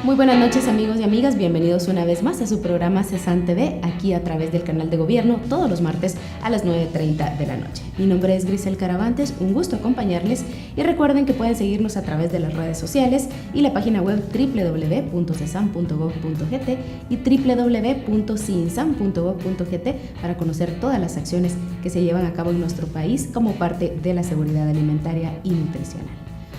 Muy buenas noches amigos y amigas, bienvenidos una vez más a su programa CESAN TV, aquí a través del canal de gobierno, todos los martes a las 9:30 de la noche. Mi nombre es Grisel Caravantes, un gusto acompañarles y recuerden que pueden seguirnos a través de las redes sociales y la página web www.cesan.gov.gt y www.cinsan.gov.gt para conocer todas las acciones que se llevan a cabo en nuestro país como parte de la seguridad alimentaria y nutricional.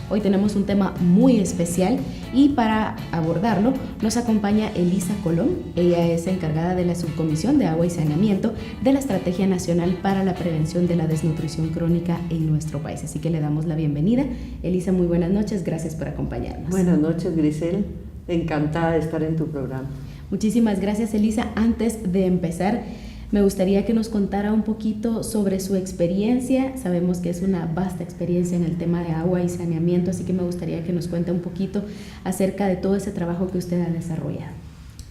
Hoy tenemos un tema muy especial y para abordarlo nos acompaña Elisa Colón. Ella es encargada de la Subcomisión de Agua y Saneamiento de la Estrategia Nacional para la Prevención de la Desnutrición Crónica en nuestro país. Así que le damos la bienvenida. Elisa, muy buenas noches. Gracias por acompañarnos. Buenas noches, Grisel. Encantada de estar en tu programa. Muchísimas gracias, Elisa. Antes de empezar, me gustaría que nos contara un poquito sobre su experiencia. Sabemos que es una vasta experiencia en el tema de agua y saneamiento, así que me gustaría que nos cuente un poquito acerca de todo ese trabajo que usted ha desarrollado.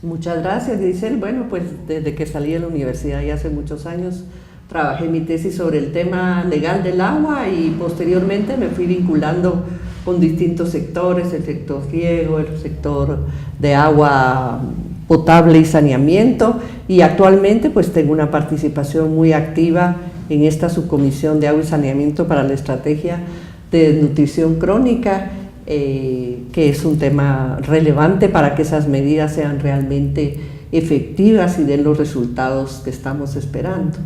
Muchas gracias, Grisel. Bueno, pues desde que salí de la universidad ya hace muchos años, trabajé mi tesis sobre el tema legal del agua y posteriormente me fui vinculando con distintos sectores, el sector riego, el sector de agua potable y saneamiento, y actualmente pues tengo una participación muy activa en esta subcomisión de agua y saneamiento para la estrategia de desnutrición crónica, que es un tema relevante para que esas medidas sean realmente efectivas y den los resultados que estamos esperando.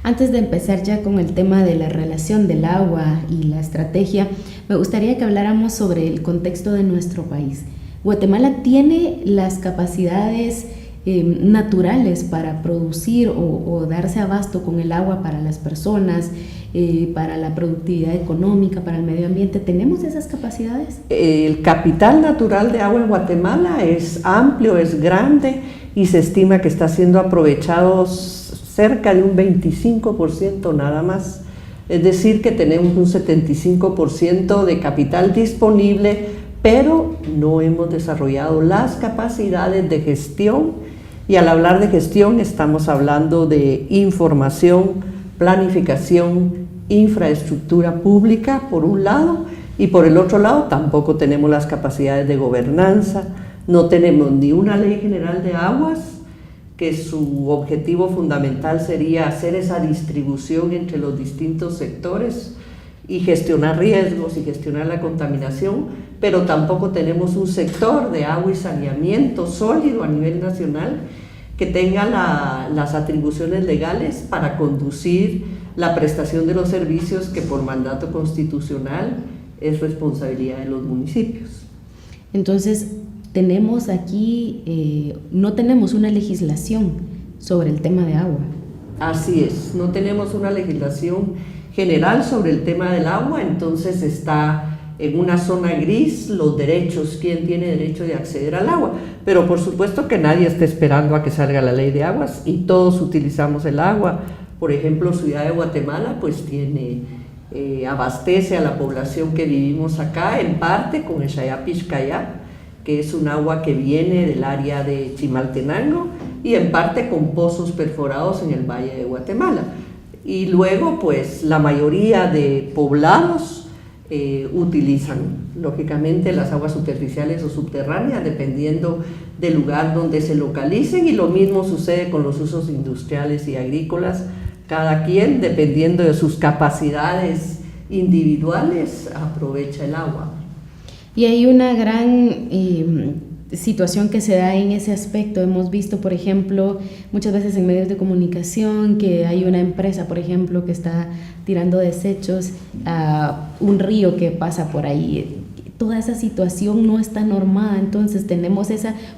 Antes de empezar ya con el tema de la relación del agua y la estrategia, me gustaría que habláramos sobre el contexto de nuestro país. Guatemala tiene las capacidades naturales para producir o darse abasto con el agua para las personas, para la productividad económica, para el medio ambiente. ¿Tenemos esas capacidades? El capital natural de agua en Guatemala es amplio, es grande y se estima que está siendo aprovechado cerca de un 25% nada más. Es decir, que tenemos un 75% de capital disponible, pero no hemos desarrollado las capacidades de gestión, y al hablar de gestión estamos hablando de información, planificación, infraestructura pública por un lado, y por el otro lado tampoco tenemos las capacidades de gobernanza, no tenemos ni una ley general de aguas, que su objetivo fundamental sería hacer esa distribución entre los distintos sectores y gestionar riesgos y gestionar la contaminación, pero tampoco tenemos un sector de agua y saneamiento sólido a nivel nacional que tenga las atribuciones legales para conducir la prestación de los servicios que por mandato constitucional es responsabilidad de los municipios. Entonces, tenemos aquí, no tenemos una legislación sobre el tema de agua. Así es, no tenemos una legislación general sobre el tema del agua, entonces está en una zona gris los derechos, quién tiene derecho de acceder al agua, pero por supuesto que nadie está esperando a que salga la ley de aguas y todos utilizamos el agua. Por ejemplo, Ciudad de Guatemala pues abastece a la población que vivimos acá en parte con el Xayapixcayá, que es un agua que viene del área de Chimaltenango, y en parte con pozos perforados en el Valle de Guatemala. Y luego, pues, la mayoría de poblados utilizan, lógicamente, las aguas superficiales o subterráneas, dependiendo del lugar donde se localicen, y lo mismo sucede con los usos industriales y agrícolas. Cada quien, dependiendo de sus capacidades individuales, aprovecha el agua. Y hay una gran situación que se da en ese aspecto. Hemos visto, por ejemplo, muchas veces en medios de comunicación que hay una empresa, por ejemplo, que está tirando desechos a un río que pasa por ahí. Toda esa situación no está normada, entonces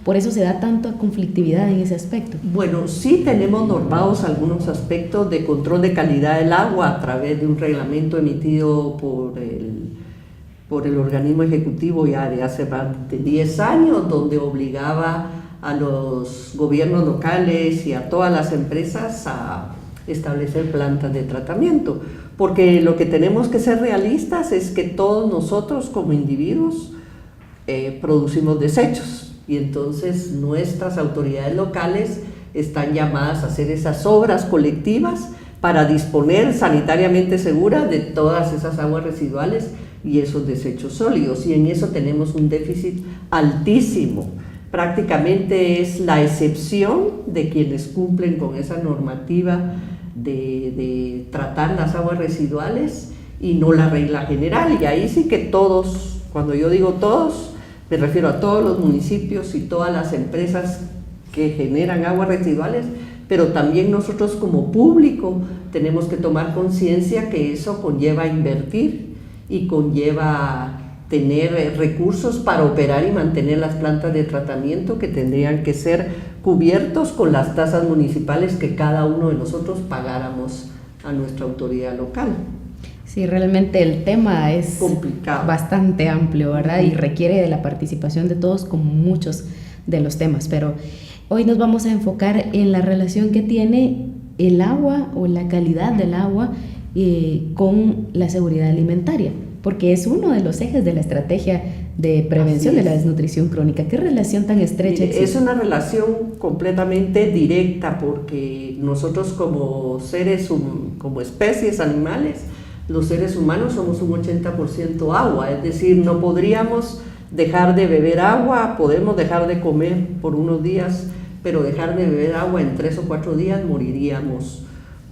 por eso se da tanta conflictividad en ese aspecto. Bueno, sí tenemos normados algunos aspectos de control de calidad del agua a través de un reglamento emitido por el organismo ejecutivo ya de hace más de 10 años, donde obligaba a los gobiernos locales y a todas las empresas a establecer plantas de tratamiento, porque lo que tenemos que ser realistas es que todos nosotros como individuos producimos desechos, y entonces nuestras autoridades locales están llamadas a hacer esas obras colectivas para disponer sanitariamente seguras de todas esas aguas residuales y esos desechos sólidos, y en eso tenemos un déficit altísimo. Prácticamente es la excepción de quienes cumplen con esa normativa de tratar las aguas residuales y no la regla general. Y ahí sí que todos, cuando yo digo todos, me refiero a todos los municipios y todas las empresas que generan aguas residuales, pero también nosotros como público tenemos que tomar conciencia que eso conlleva invertir y conlleva tener recursos para operar y mantener las plantas de tratamiento que tendrían que ser cubiertos con las tasas municipales que cada uno de nosotros pagáramos a nuestra autoridad local. Sí, realmente el tema es complicado, bastante amplio, ¿verdad? Y requiere de la participación de todos como muchos de los temas, pero hoy nos vamos a enfocar en la relación que tiene el agua o la calidad del agua con la seguridad alimentaria, porque es uno de los ejes de la estrategia de prevención de la desnutrición crónica. ¿Qué relación tan estrecha existe? Es una relación completamente directa, porque nosotros como seres, como especies animales, los seres humanos somos un 80% agua, es decir, no podríamos dejar de beber agua, podemos dejar de comer por unos días, pero dejar de beber agua en 3 o 4 días moriríamos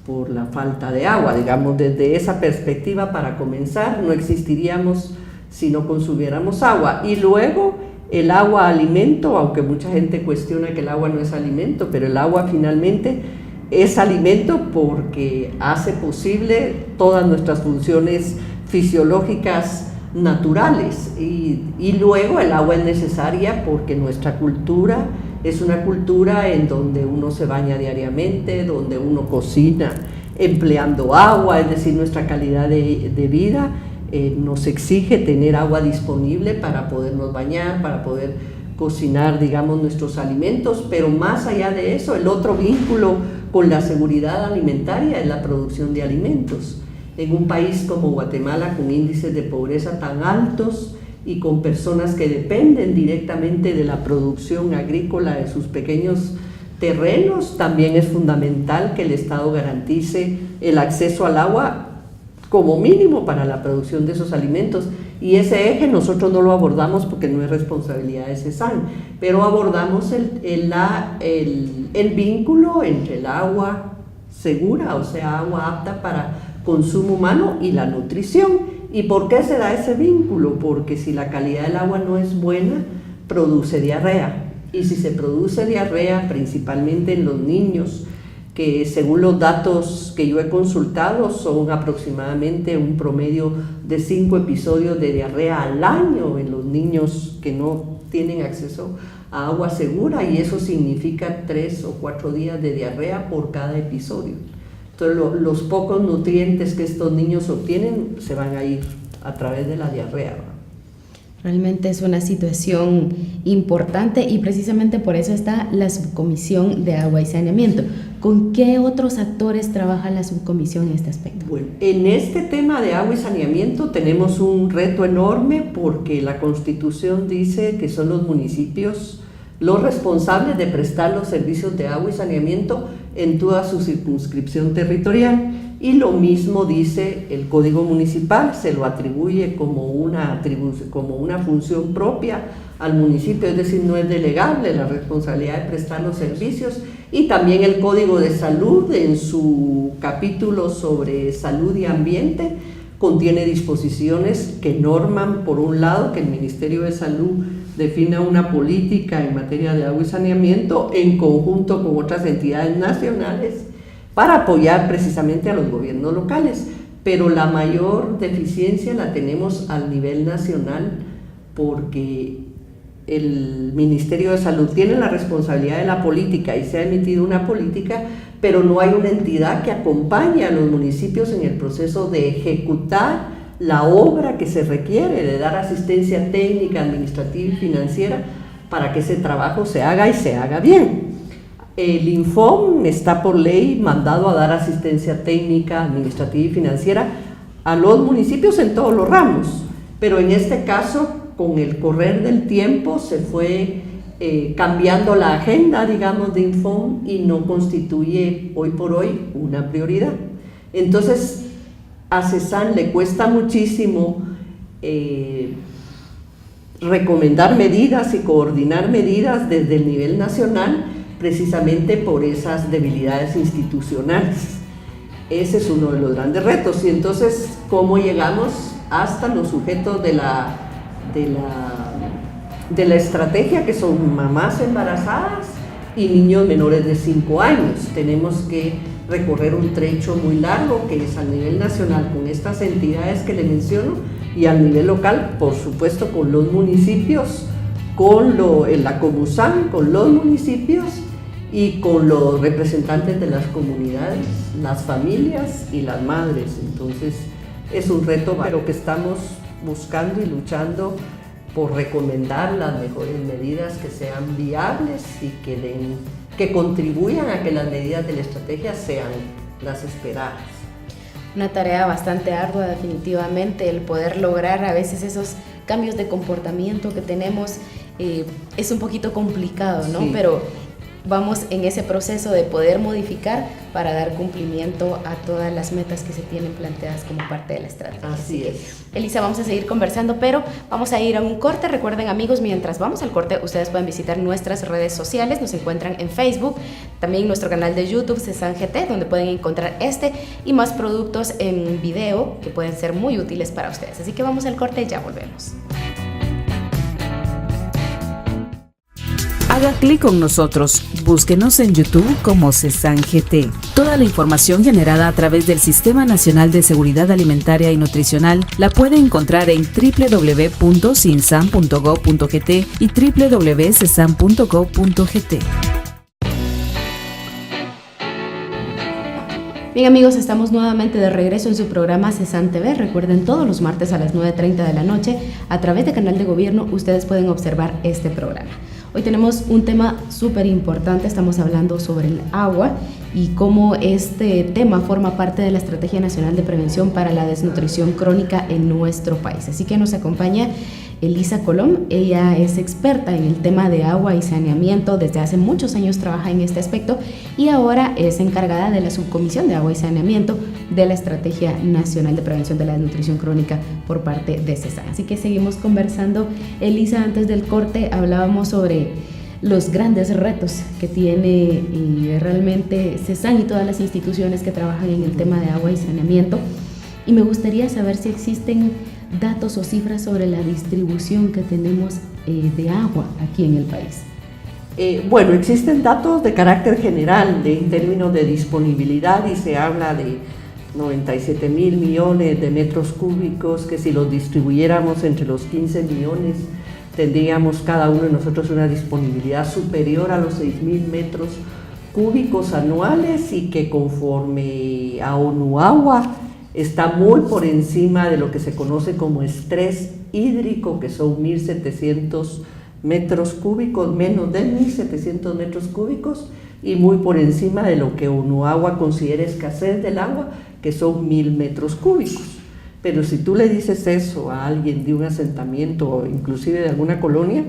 por la falta de agua. Digamos, desde esa perspectiva, para comenzar, no existiríamos si no consumiéramos agua. Y luego el agua alimento, aunque mucha gente cuestiona que el agua no es alimento, pero el agua finalmente es alimento porque hace posible todas nuestras funciones fisiológicas naturales, y luego el agua es necesaria porque nuestra cultura es una cultura en donde uno se baña diariamente, donde uno cocina empleando agua, es decir, nuestra calidad de vida nos exige tener agua disponible para podernos bañar, para poder cocinar, digamos, nuestros alimentos. Pero más allá de eso, el otro vínculo con la seguridad alimentaria es la producción de alimentos. En un país como Guatemala, con índices de pobreza tan altos y con personas que dependen directamente de la producción agrícola de sus pequeños terrenos, también es fundamental que el Estado garantice el acceso al agua como mínimo para la producción de esos alimentos. Y ese eje nosotros no lo abordamos porque no es responsabilidad de CESAN, pero abordamos el vínculo entre el agua segura, o sea, agua apta para consumo humano, y la nutrición. ¿Y por qué se da ese vínculo? Porque si la calidad del agua no es buena, produce diarrea. Y si se produce diarrea, principalmente en los niños, que según los datos que yo he consultado son aproximadamente un promedio de 5 episodios de diarrea al año en los niños que no tienen acceso a agua segura, y eso significa 3 o 4 días de diarrea por cada episodio. Entonces los pocos nutrientes que estos niños obtienen se van a ir a través de la diarrea. Realmente es una situación importante, y precisamente por eso está la Subcomisión de Agua y Saneamiento. ¿Con qué otros actores trabaja la subcomisión en este aspecto? Bueno, en este tema de agua y saneamiento tenemos un reto enorme, porque la Constitución dice que son los municipios los responsables de prestar los servicios de agua y saneamiento en toda su circunscripción territorial, y lo mismo dice el Código Municipal, se lo atribuye como una función propia al municipio, es decir, no es delegable la responsabilidad de prestar los servicios. Y también el Código de Salud, en su capítulo sobre salud y ambiente, contiene disposiciones que norman, por un lado, que el Ministerio de Salud defina una política en materia de agua y saneamiento en conjunto con otras entidades nacionales para apoyar precisamente a los gobiernos locales, pero la mayor deficiencia la tenemos al nivel nacional, porque el Ministerio de Salud tiene la responsabilidad de la política y se ha emitido una política, pero no hay una entidad que acompañe a los municipios en el proceso de ejecutar la obra que se requiere, de dar asistencia técnica, administrativa y financiera para que ese trabajo se haga y se haga bien. El INFOM está por ley mandado a dar asistencia técnica, administrativa y financiera a los municipios en todos los ramos, pero en este caso, con el correr del tiempo, se fue cambiando la agenda, digamos, de INFOM, y no constituye hoy por hoy una prioridad. Entonces, a CESAN le cuesta muchísimo recomendar medidas y coordinar medidas desde el nivel nacional, precisamente por esas debilidades institucionales. Ese es uno de los grandes retos. Y entonces, ¿cómo llegamos hasta los sujetos de la estrategia, que son mamás embarazadas y niños menores de 5 años? Tenemos que recorrer un trecho muy largo, que es a nivel nacional con estas entidades que le menciono, y al nivel local, por supuesto, con los municipios, con la Comusam, con los municipios y con los representantes de las comunidades, las familias y las madres. Entonces es un reto, pero que estamos buscando y luchando por recomendar las mejores medidas que sean viables y que contribuyan a que las medidas de la estrategia sean las esperadas. Una tarea bastante ardua, definitivamente, el poder lograr a veces esos cambios de comportamiento que tenemos. Es un poquito complicado, ¿no? Sí. Pero vamos en ese proceso de poder modificar para dar cumplimiento a todas las metas que se tienen planteadas como parte de la estrategia. Así es. Elisa, vamos a seguir conversando, pero vamos a ir a un corte. Recuerden, amigos, mientras vamos al corte, ustedes pueden visitar nuestras redes sociales. Nos encuentran en Facebook, también nuestro canal de YouTube, CESAN GT, donde pueden encontrar este y más productos en video que pueden ser muy útiles para ustedes. Así que vamos al corte y ya volvemos. Haga clic con nosotros. Búsquenos en YouTube como CESAN GT. Toda la información generada a través del Sistema Nacional de Seguridad Alimentaria y Nutricional la puede encontrar en www.sinsan.gov.gt y www.cesan.gov.gt. Bien, amigos, estamos nuevamente de regreso en su programa CESAN TV. Recuerden, todos los martes a las 9:30 de la noche, a través de Canal de Gobierno, ustedes pueden observar este programa. Hoy tenemos un tema súper importante. Estamos hablando sobre el agua y cómo este tema forma parte de la Estrategia Nacional de Prevención para la Desnutrición Crónica en nuestro país. Así que nos acompaña Elisa Colom. Ella es experta en el tema de agua y saneamiento. Desde hace muchos años trabaja en este aspecto y ahora es encargada de la Subcomisión de Agua y Saneamiento de la Estrategia Nacional de Prevención de la Desnutrición Crónica por parte de CESAN. Así que seguimos conversando. Elisa, antes del corte hablábamos sobre los grandes retos que tiene realmente CESAN y todas las instituciones que trabajan en el tema de agua y saneamiento. Y me gustaría saber si existen datos o cifras sobre la distribución que tenemos de agua aquí en el país. Bueno, existen datos de carácter general en términos de disponibilidad y se habla de 97.000 millones de metros cúbicos, que si los distribuyéramos entre los 15 millones tendríamos cada uno de nosotros una disponibilidad superior a los 6.000 metros cúbicos anuales, y que conforme a ONU Agua está muy por encima de lo que se conoce como estrés hídrico, que son 1.700 metros cúbicos, menos de 1.700 metros cúbicos, y muy por encima de lo que ONU Agua considera escasez del agua, que son 1.000 metros cúbicos. Pero si tú le dices eso a alguien de un asentamiento o inclusive de alguna colonia,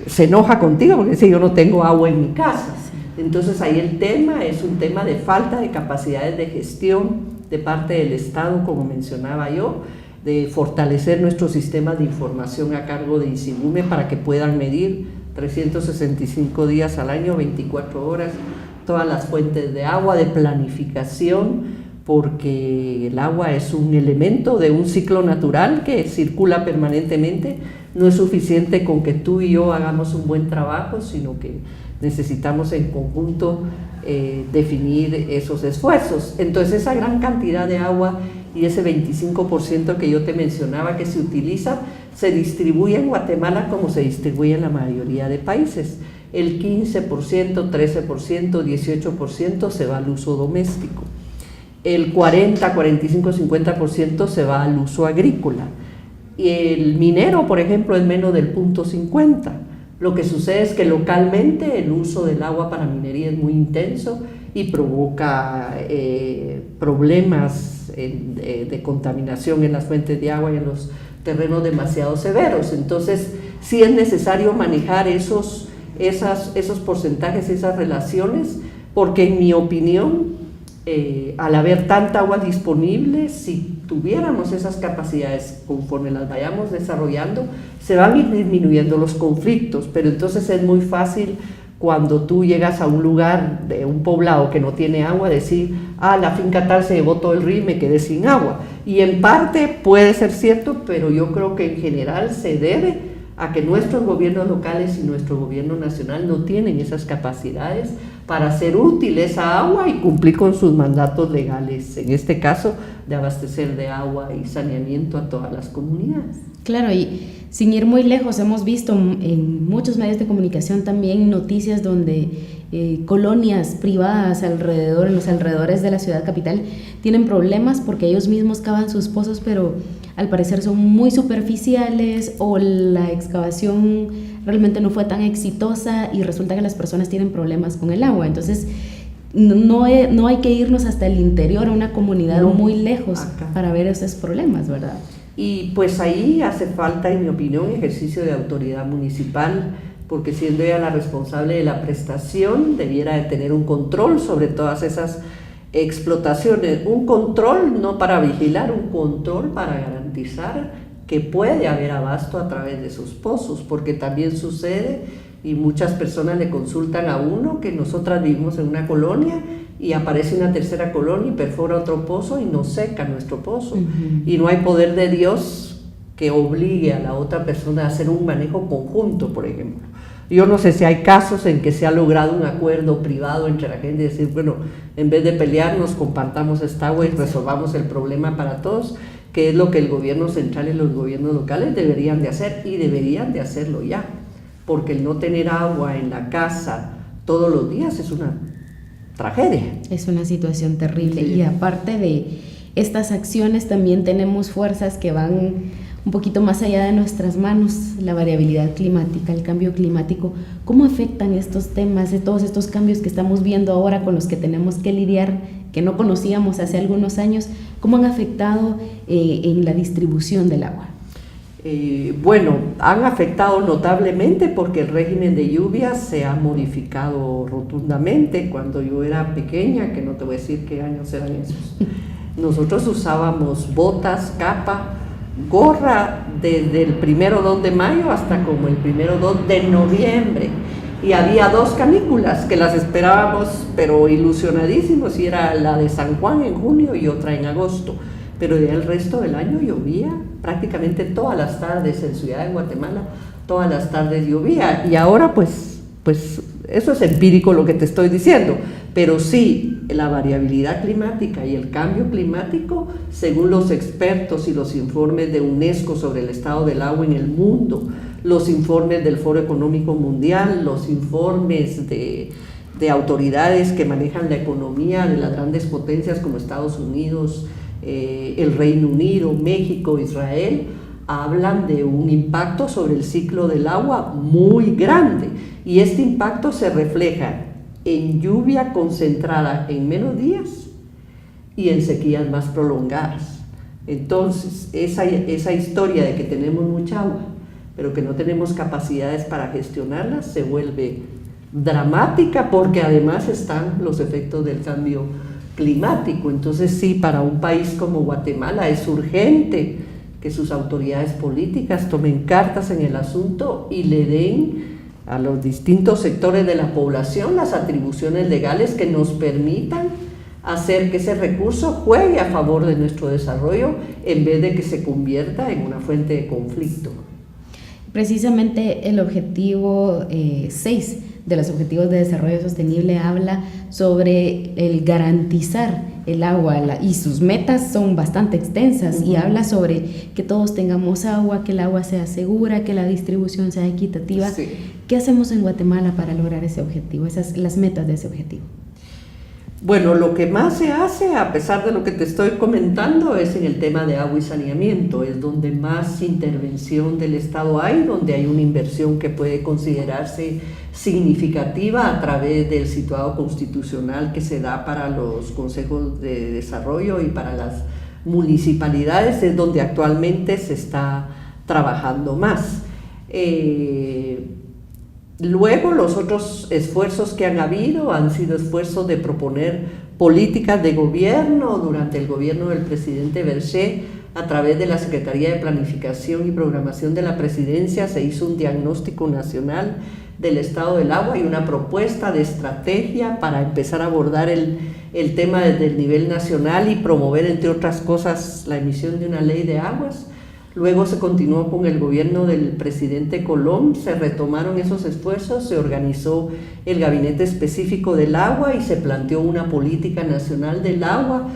se enoja contigo porque dice: yo no tengo agua en mi casa. Entonces ahí el tema es un tema de falta de capacidades de gestión de parte del Estado, como mencionaba yo, de fortalecer nuestros sistemas de información a cargo de INSIGUME para que puedan medir 365 días al año, 24 horas, todas las fuentes de agua, de planificación, porque el agua es un elemento de un ciclo natural que circula permanentemente. No es suficiente con que tú y yo hagamos un buen trabajo, sino que necesitamos en conjunto definir esos esfuerzos. Entonces esa gran cantidad de agua y ese 25% que yo te mencionaba que se utiliza, se distribuye en Guatemala como se distribuye en la mayoría de países. El 15%, 13%, 18% se va al uso doméstico. El 40, 45, 50% se va al uso agrícola. Y el minero, por ejemplo, es menos del 0.50. Lo que sucede es que localmente el uso del agua para minería es muy intenso y provoca problemas de contaminación en las fuentes de agua y en los terrenos demasiado severos. Entonces, sí es necesario manejar esos porcentajes, esas relaciones, porque en mi opinión, al haber tanta agua disponible, si tuviéramos esas capacidades, conforme las vayamos desarrollando, se van a ir disminuyendo los conflictos, pero entonces es muy fácil cuando tú llegas a un lugar de un poblado que no tiene agua, decir, la finca tal se llevó todo el río y me quedé sin agua. Y en parte puede ser cierto, pero yo creo que en general se debe a que nuestros gobiernos locales y nuestro gobierno nacional no tienen esas capacidades para hacer útil esa agua y cumplir con sus mandatos legales, en este caso de abastecer de agua y saneamiento a todas las comunidades. Claro, y sin ir muy lejos, hemos visto en muchos medios de comunicación también noticias donde colonias privadas en los alrededores de la ciudad capital tienen problemas porque ellos mismos cavan sus pozos, pero al parecer son muy superficiales o la excavación realmente no fue tan exitosa y resulta que las personas tienen problemas con el agua. Entonces no hay que irnos hasta el interior, a una comunidad muy lejos acá, para ver esos problemas, ¿verdad? Y pues ahí hace falta, en mi opinión, ejercicio de autoridad municipal, porque siendo ella la responsable de la prestación, debiera de tener un control sobre todas esas explotaciones, un control no para vigilar, un control para garantizar que puede haber abasto a través de esos pozos, porque también sucede y muchas personas le consultan a uno que nosotras vivimos en una colonia y aparece una tercera colonia y perfora otro pozo y nos seca nuestro pozo. Y no hay poder de Dios que obligue a la otra persona a hacer un manejo conjunto, por ejemplo. Yo no sé si hay casos en que se ha logrado un acuerdo privado entre la gente y decir, bueno, en vez de pelearnos, compartamos esta agua y resolvamos el problema para todos, que es lo que el gobierno central y los gobiernos locales deberían de hacer, y deberían de hacerlo ya, porque el no tener agua en la casa todos los días es una tragedia. Es una situación terrible, sí. Y aparte de estas acciones también tenemos fuerzas que van un poquito más allá de nuestras manos, la variabilidad climática, el cambio climático. ¿Cómo afectan estos temas, de todos estos cambios que estamos viendo ahora con los que tenemos que lidiar, que no conocíamos hace algunos años? ¿Cómo han afectado en la distribución del agua? Bueno, han afectado notablemente porque el régimen de lluvias se ha modificado rotundamente. Cuando yo era pequeña, que no te voy a decir qué años eran esos, nosotros usábamos botas, capa, gorra desde el 1-2 de mayo hasta como el 1-2 de noviembre, y había 2 canículas que las esperábamos pero ilusionadísimos, y era la de San Juan en junio y otra en agosto, pero ya el resto del año llovía prácticamente todas las tardes en Ciudad de Guatemala, todas las tardes llovía. Y ahora pues eso es empírico lo que te estoy diciendo, pero sí, la variabilidad climática y el cambio climático, según los expertos y los informes de UNESCO sobre el estado del agua en el mundo, los informes del Foro Económico Mundial, los informes de autoridades que manejan la economía de las grandes potencias como Estados Unidos, el Reino Unido, México, Israel, hablan de un impacto sobre el ciclo del agua muy grande, y este impacto se refleja en lluvia concentrada en menos días y en sequías más prolongadas. Entonces, esa historia de que tenemos mucha agua, pero que no tenemos capacidades para gestionarla, se vuelve dramática, porque además están los efectos del cambio climático. Entonces sí, para un país como Guatemala es urgente que sus autoridades políticas tomen cartas en el asunto y le den a los distintos sectores de la población las atribuciones legales que nos permitan hacer que ese recurso juegue a favor de nuestro desarrollo, en vez de que se convierta en una fuente de conflicto. Precisamente el objetivo 6 de los Objetivos de Desarrollo Sostenible habla sobre el garantizar el agua, y sus metas son bastante extensas, y habla sobre que todos tengamos agua, que el agua sea segura, que la distribución sea equitativa. Sí. ¿Qué hacemos en Guatemala para lograr ese objetivo, las metas de ese objetivo? Bueno, lo que más se hace, a pesar de lo que te estoy comentando, es en el tema de agua y saneamiento. Es donde más intervención del Estado hay, donde hay una inversión que puede considerarse significativa a través del situado constitucional que se da para los consejos de desarrollo y para las municipalidades. Es donde actualmente se está trabajando más. Luego, los otros esfuerzos que han habido han sido esfuerzos de proponer políticas de gobierno. Durante el gobierno del presidente Berger, a través de la Secretaría de Planificación y Programación de la Presidencia, se hizo un diagnóstico nacional del estado del agua y una propuesta de estrategia para empezar a abordar el tema desde el nivel nacional y promover, entre otras cosas, la emisión de una ley de aguas. Luego se continuó con el gobierno del presidente Colom, se retomaron esos esfuerzos, se organizó el Gabinete Específico del Agua y se planteó una política nacional del agua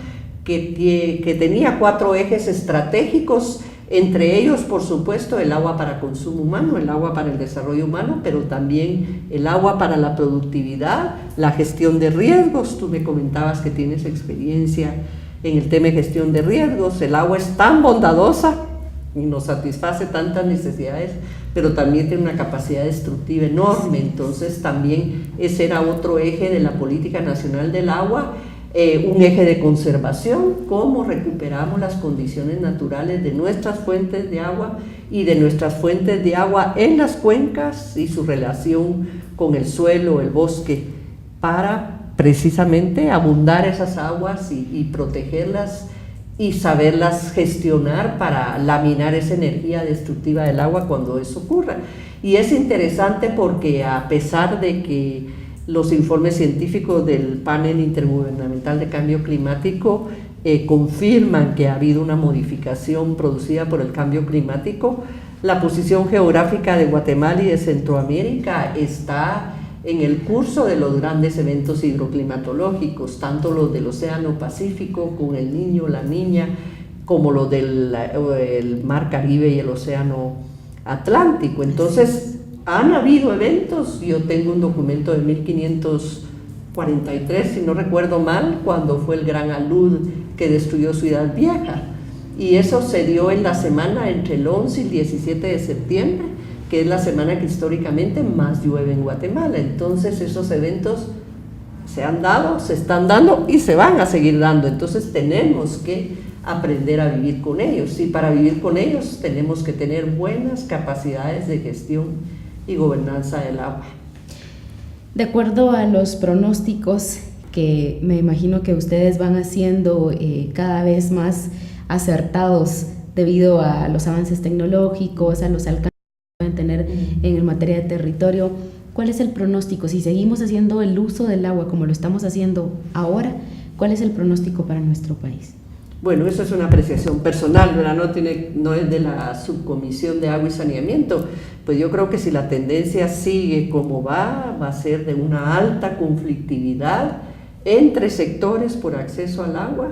que tenía 4 ejes estratégicos, entre ellos, por supuesto, el agua para consumo humano, el agua para el desarrollo humano, pero también el agua para la productividad, la gestión de riesgos. Tú me comentabas que tienes experiencia en el tema de gestión de riesgos. El agua es tan bondadosa y nos satisface tantas necesidades, pero también tiene una capacidad destructiva enorme. Entonces también ese era otro eje de la Política Nacional del Agua, un eje de conservación, cómo recuperamos las condiciones naturales de nuestras fuentes de agua y de nuestras fuentes de agua en las cuencas y su relación con el suelo, el bosque, para precisamente abundar esas aguas y protegerlas y saberlas gestionar para laminar esa energía destructiva del agua cuando eso ocurra. Y es interesante porque, a pesar de que los informes científicos del Panel Intergubernamental de Cambio Climático confirman que ha habido una modificación producida por el cambio climático, la posición geográfica de Guatemala y de Centroamérica está en el curso de los grandes eventos hidroclimatológicos, tanto los del Océano Pacífico con el Niño, la Niña, como los del Mar Caribe y el Océano Atlántico. Entonces, han habido eventos. Yo tengo un documento de 1543, si no recuerdo mal, cuando fue el gran alud que destruyó Ciudad Vieja, y eso se dio en la semana entre el 11 y el 17 de septiembre, que es la semana que históricamente más llueve en Guatemala. Entonces esos eventos se han dado, se están dando y se van a seguir dando. Entonces tenemos que aprender a vivir con ellos, y para vivir con ellos tenemos que tener buenas capacidades de gestión y gobernanza del agua. De acuerdo a los pronósticos que me imagino que ustedes van haciendo cada vez más acertados debido a los avances tecnológicos, a los alcances que pueden tener en materia de territorio, ¿cuál es el pronóstico? Si seguimos haciendo el uso del agua como lo estamos haciendo ahora, ¿cuál es el pronóstico para nuestro país? Bueno, eso es una apreciación personal, ¿verdad? No es de la Subcomisión de Agua y Saneamiento. Pues yo creo que si la tendencia sigue como va a ser de una alta conflictividad entre sectores por acceso al agua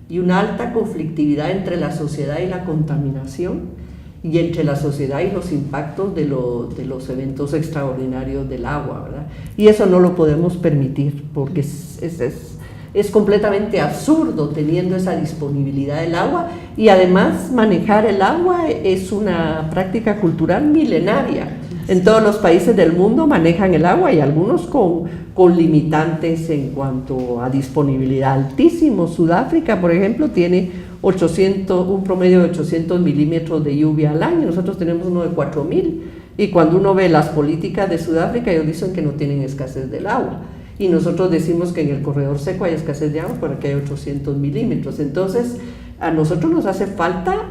y una alta conflictividad entre la sociedad y la contaminación, y entre la sociedad y los impactos de los eventos extraordinarios del agua, ¿verdad? Y eso no lo podemos permitir, porque es completamente absurdo teniendo esa disponibilidad del agua, y además manejar el agua es una práctica cultural milenaria. En todos los países del mundo manejan el agua, y algunos con limitantes en cuanto a disponibilidad altísimos. Sudáfrica, por ejemplo, tiene un promedio de 800 milímetros de lluvia al año, nosotros tenemos uno de 4.000, y cuando uno ve las políticas de Sudáfrica, ellos dicen que no tienen escasez del agua. Y nosotros decimos que en el corredor seco hay escasez de agua porque hay 800 milímetros. Entonces, a nosotros nos hace falta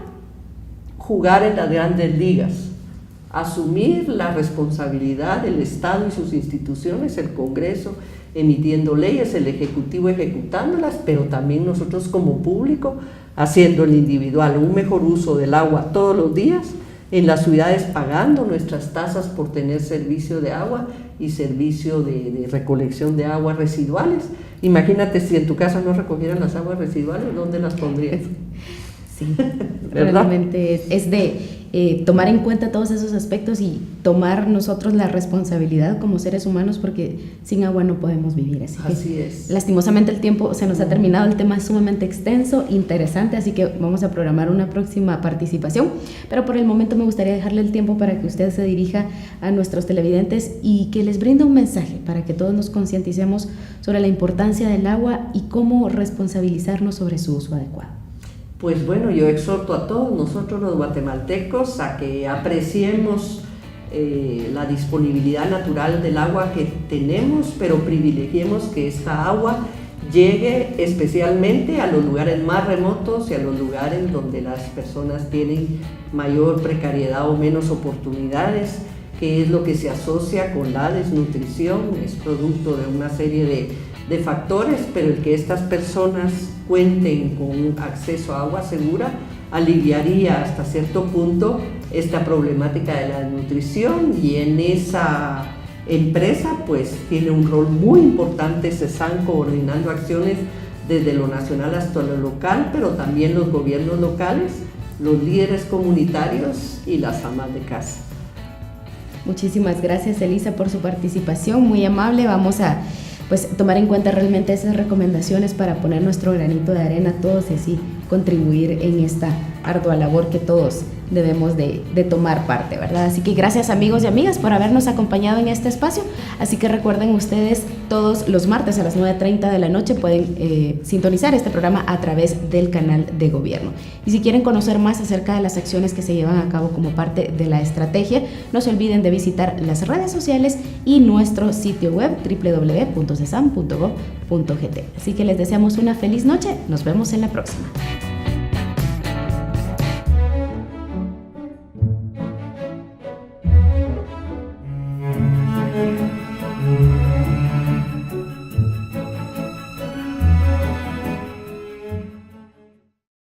jugar en las grandes ligas, asumir la responsabilidad del Estado y sus instituciones, el Congreso emitiendo leyes, el Ejecutivo ejecutándolas, pero también nosotros como público haciendo el individual un mejor uso del agua todos los días, en las ciudades pagando nuestras tasas por tener servicio de agua y servicio de recolección de aguas residuales. Imagínate si en tu casa no recogieran las aguas residuales, ¿dónde las pondrías? Sí, realmente es de tomar en cuenta todos esos aspectos y tomar nosotros la responsabilidad como seres humanos, porque sin agua no podemos vivir. Así es. Lastimosamente el tiempo se nos ha terminado, el tema es sumamente extenso, interesante, así que vamos a programar una próxima participación, pero por el momento me gustaría dejarle el tiempo para que usted se dirija a nuestros televidentes y que les brinde un mensaje para que todos nos concienticemos sobre la importancia del agua y cómo responsabilizarnos sobre su uso adecuado. Pues bueno, yo exhorto a todos nosotros los guatemaltecos a que apreciemos la disponibilidad natural del agua que tenemos, pero privilegiemos que esta agua llegue especialmente a los lugares más remotos y a los lugares donde las personas tienen mayor precariedad o menos oportunidades, que es lo que se asocia con la desnutrición. Es producto de una serie de factores, pero el que estas personas cuenten con un acceso a agua segura aliviaría hasta cierto punto esta problemática de la desnutrición, y en esa empresa pues tiene un rol muy importante CESAN, coordinando acciones desde lo nacional hasta lo local, pero también los gobiernos locales, los líderes comunitarios y las amas de casa. Muchísimas gracias, Elisa, por su participación, muy amable. Vamos a tomar en cuenta realmente esas recomendaciones para poner nuestro granito de arena todos y así contribuir en esta ardua labor que todos debemos de tomar parte, ¿verdad? Así que gracias, amigos y amigas, por habernos acompañado en este espacio. Así que recuerden ustedes, todos los martes a las 9:30 de la noche pueden sintonizar este programa a través del canal de gobierno. Y si quieren conocer más acerca de las acciones que se llevan a cabo como parte de la estrategia, no se olviden de visitar las redes sociales y nuestro sitio web www.cesan.gov.gt. Así que les deseamos una feliz noche. Nos vemos en la próxima.